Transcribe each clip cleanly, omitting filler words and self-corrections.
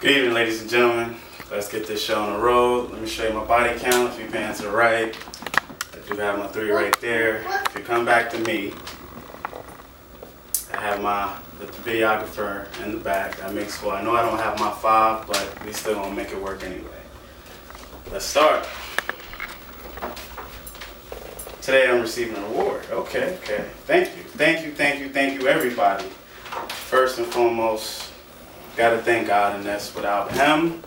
Good evening, ladies and gentlemen. Let's get this show on the road. Let me show you my body count. If you pan to the right, I do have my 3 right there. If you come back to me, I have the videographer in the back. I makes sure. I know I don't have my 5, but we still gonna make it work anyway. Let's start. Today I'm receiving an award. Okay. Thank you, everybody. First and foremost, gotta thank God in this. Without Him,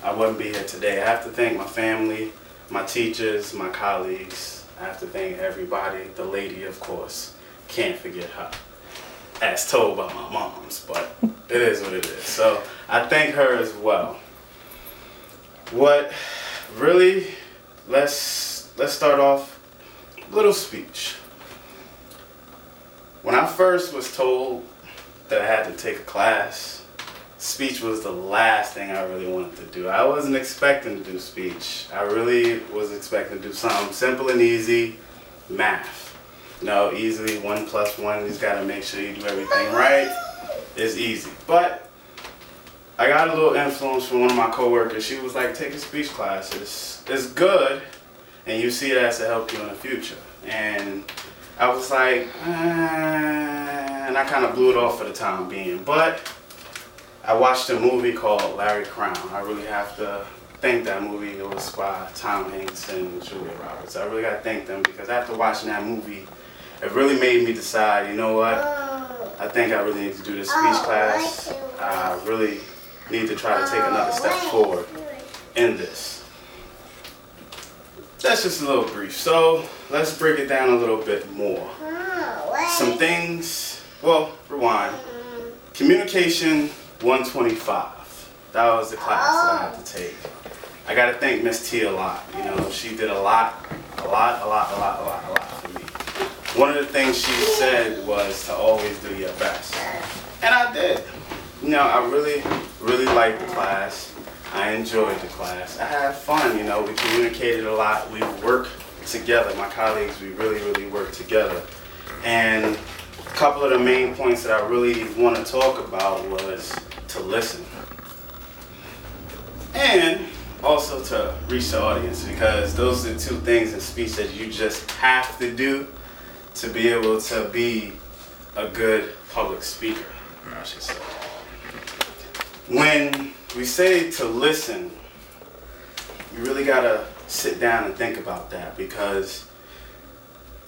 I wouldn't be here today. I have to thank my family, my teachers, my colleagues. I have to thank everybody. The lady, of course, can't forget her. As told by my moms, but it is what it is. So I thank her as well. Let's start off a little speech. When I first was told that I had to take a class, speech was the last thing I really wanted to do. I wasn't expecting to do speech. I really was expecting to do something simple and easy, math. Easily 1 + 1, you just gotta make sure you do everything right. It's easy. But I got a little influence from one of my coworkers. She was like, take a speech class. It's good, and you see it as to help you in the future. And I was like, and I kind of blew it off for the time being. But I watched a movie called Larry Crown. I really have to thank that movie. It was by Tom Hanks and Julia Roberts. I really got to thank them because after watching that movie, it really made me decide, you know what, I think I really need to do this speech class. I really need to try to take another step forward in this. That's just a little brief. So let's break it down a little bit more. Some things, rewind. Communication 125. That was the class that I had to take. I got to thank Miss T a lot. She did a lot for me. One of the things she said was to always do your best. And I did. I really liked the class. I enjoyed the class. I had fun, we communicated a lot. We worked together. My colleagues, we really worked together. And a couple of the main points that I really want to talk about was to listen. And also to reach the audience, because those are the 2 things in speech that you just have to do to be able to be a good public speaker, I should say. When we say to listen, you really gotta sit down and think about that, because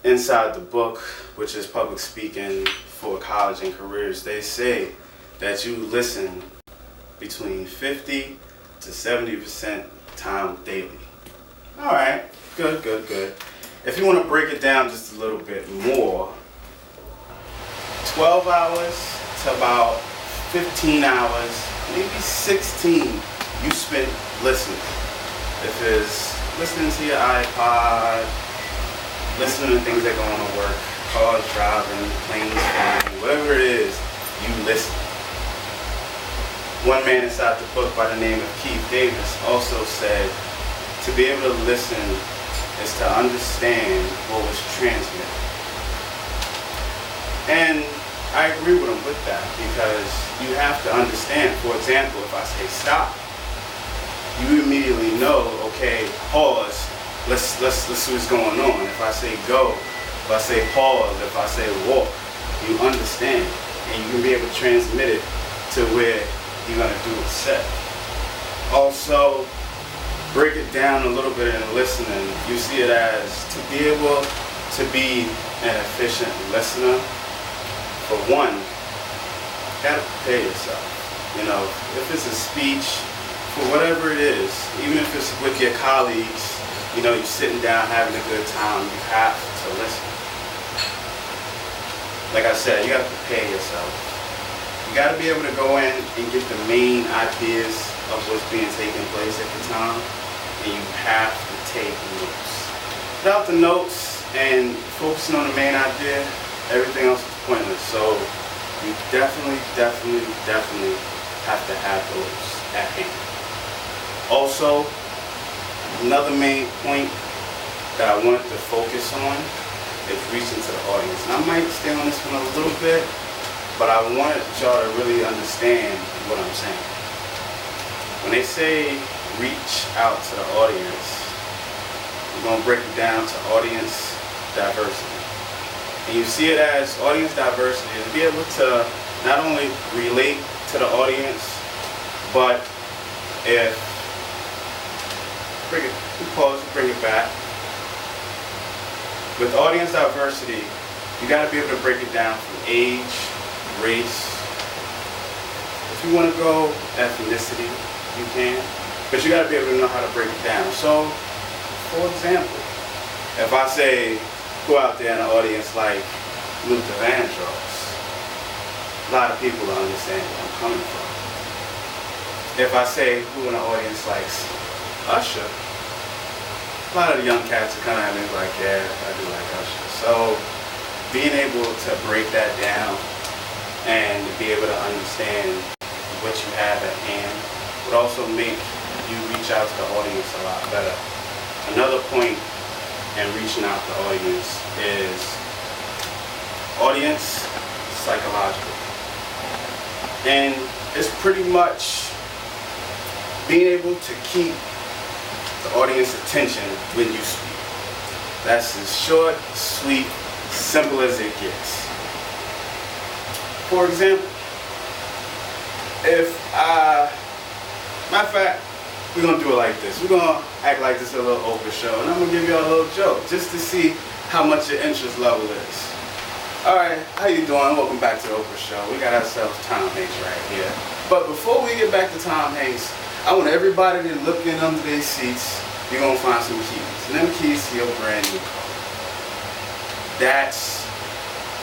inside the book, which is Public Speaking for College and Careers, they say that you listen between 50 to 70% time daily. All right, good. If you want to break it down just a little bit more, 12 hours to about 15 hours, maybe 16 you spend listening. If it's listening to your iPod, listening to things that go on to work, cars driving, planes flying, whatever it is, you listen. One man inside the book by the name of Keith Davis also said to be able to listen is to understand what was transmitted. And I agree with him with that, because you have to understand. For example, if I say stop, you immediately know, okay, pause, let's see what's going on. If I say go, if I say pause, if I say walk, you understand, and you can be able to transmit it to where you're gonna do it set. Also, break it down a little bit in listening. You see it as to be able to be an efficient listener. For one, you gotta prepare yourself. If it's a speech, for whatever it is, even if it's with your colleagues, you're sitting down having a good time, you have to listen. Like I said, you gotta prepare yourself. You gotta be able to go in and get the main ideas of what's being taken place at the time, and you have to take notes. Without the notes and focusing on the main idea, everything else is pointless. So you definitely have to have those at hand. Also, another main point that I wanted to focus on is reaching to the audience. And I might stay on this one a little bit, but I wanted y'all to really understand what I'm saying. when they say reach out to the audience, we're going to break it down to audience diversity. And you see it as audience diversity is to be able to not only relate to the audience, but if, bring it back. With audience diversity, you got to be able to break it down from age, race. If you want to go ethnicity, you can, but you got to be able to know how to break it down. So, for example, if I say, who out there in the audience like Luther Vandross, a lot of people don't understand where I'm coming from. If I say, who in the audience likes Usher, a lot of the young cats are coming at me like, yeah, I do like Usher. So being able to break that down and be able to understand what you have at hand would also make you reach out to the audience a lot better. Another point in reaching out to the audience is audience psychological. And it's pretty much being able to keep the audience attention when you speak. That's as short, sweet, simple as it gets. For example, matter of fact, we're gonna do it like this. We're gonna act like this is a little Oprah show, and I'm gonna give y'all a little joke just to see how much your interest level is. All right, how you doing? Welcome back to the Oprah show. We got ourselves Tom Hanks right here. But before we get back to Tom Hanks, I want everybody to look in under their seats. You're gonna find some keys. And them keys to your brand new car. That's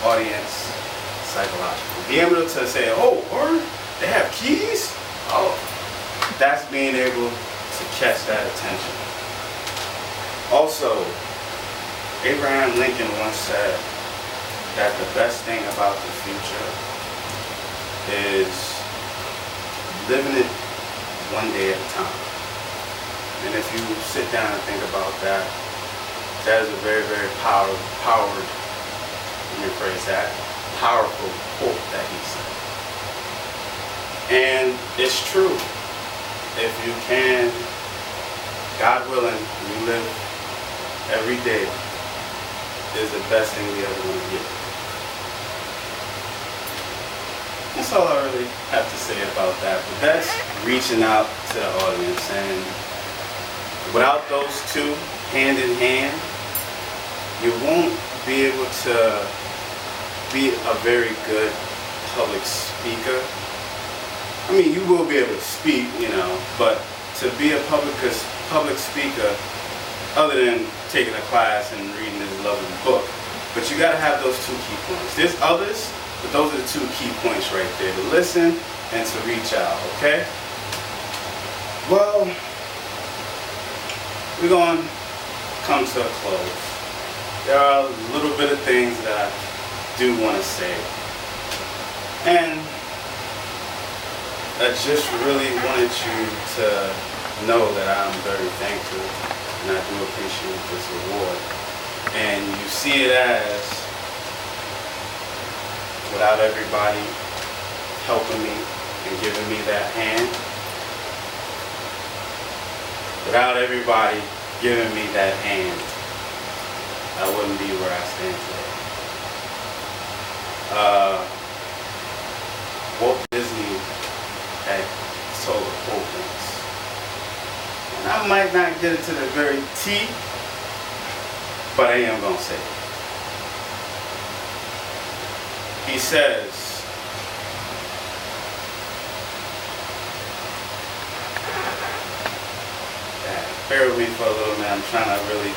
audience psychological. Being able to say, oh, or they have keys? Oh, that's being able to catch that attention. Also, Abraham Lincoln once said that the best thing about the future is living it one day at a time. And if you sit down and think about that, that is a very, very powerful quote that he said. And it's true. If you can, God willing, you live every day is the best thing we ever want to get. That's all I really have to say about that. But that's reaching out to the audience. And without those two hand in hand, you won't be able to be a very good public speaker. I mean, you will be able to speak, but to be a public speaker, other than taking a class and reading this lovely book, but you got to have those two key points. There's others, but those are the two key points right there, to listen and to reach out, okay? Well, we're going to come to a close. There are a little bit of things that I do want to say. And I just really wanted you to know that I'm very thankful and I do appreciate this award. And you see it as, without everybody helping me and giving me that hand, without everybody giving me that hand, I wouldn't be where I stand today. Walt Disney had told a quote once, and I might not get it to the very T, but I am going to say it. He says, bear with me for a little minute, I'm trying to really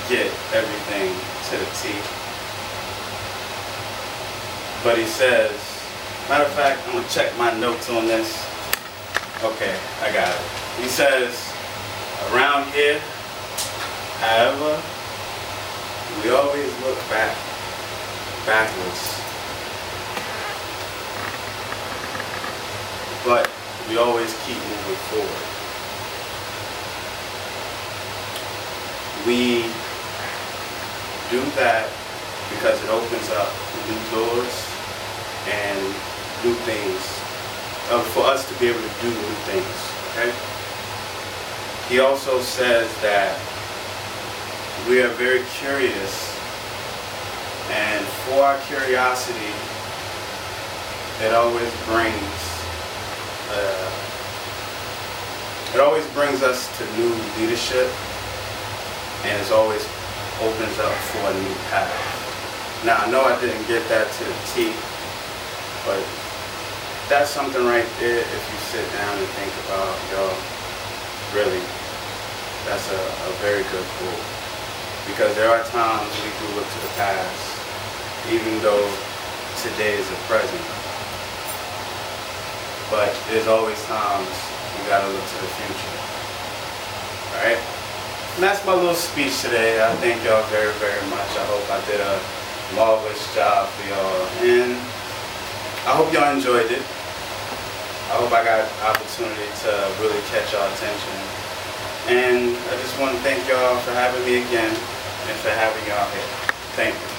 get everything to the T. But he says, matter of fact, I'm going to check my notes on this. Okay, I got it. He says, around here, however, we always look backwards. But we always keep moving forward. We do that because it opens up new doors and new things, for us to be able to do new things, Okay? He also says that we are very curious, and for our curiosity, it always brings us to new leadership, and it always opens up for a new path. Now, I know I didn't get that to the T, but that's something right there. If you sit down and think about, really, that's a very good quote. Because there are times we do look to the past, even though today is the present. But there's always times you gotta look to the future. Alright? And that's my little speech today. I thank y'all very, very much. I hope I did a marvelous job for y'all. And I hope y'all enjoyed it. I hope I got an opportunity to really catch y'all attention. And I just want to thank y'all for having me again and for having y'all here. Thank you.